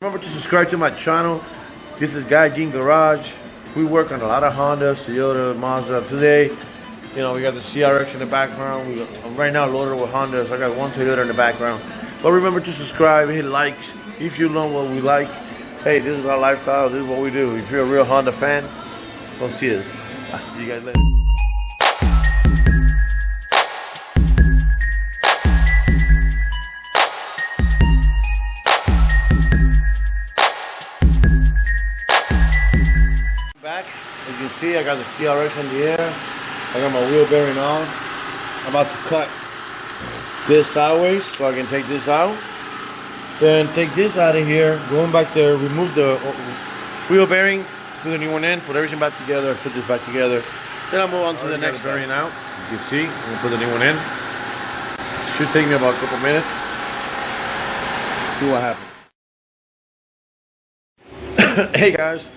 Remember to subscribe to my channel. This is Guy Jean Garage. We work on a lot of Honda, Toyota, Mazda. Today, we got the CRX in the background. I'm right now loaded with Honda, so I got one Toyota in the background. But remember to subscribe, hit likes. If you know what we like, hey, this is our lifestyle. This is what we do. If you're a real Honda fan, come see us. I'll see you guys later. Back, as you can see, I got the CRX in the air. I got my wheel bearing on. I'm about to cut this sideways so I can take this out. Then take this out of here, going back there, remove the wheel bearing, put the new one in, put everything back together, put this back together. Then I'll move on to the next variant out. You can see, I'm gonna put the new one in. Should take me about a couple minutes. See what happens. Hey guys.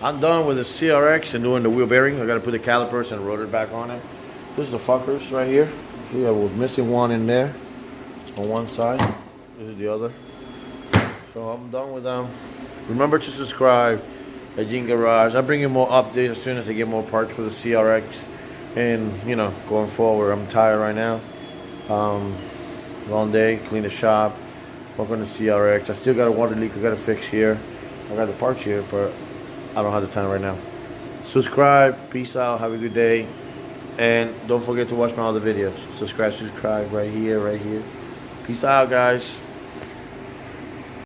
I'm done with the CRX and doing the wheel bearing. I got to put the calipers and rotor back on it. This is the fuckers right here. See, I was missing one in there on one side. This is the other. So I'm done with them. Remember to subscribe at Jean Garage. I bring you more updates as soon as I get more parts for the CRX. And going forward, I'm tired right now. Long day, clean the shop, work on the CRX. I still got a water leak I got to fix here. I got the parts here, but I don't have the time right now. Subscribe, peace out, have a good day, and don't forget to watch my other videos. Subscribe right here, right here. Peace out, guys.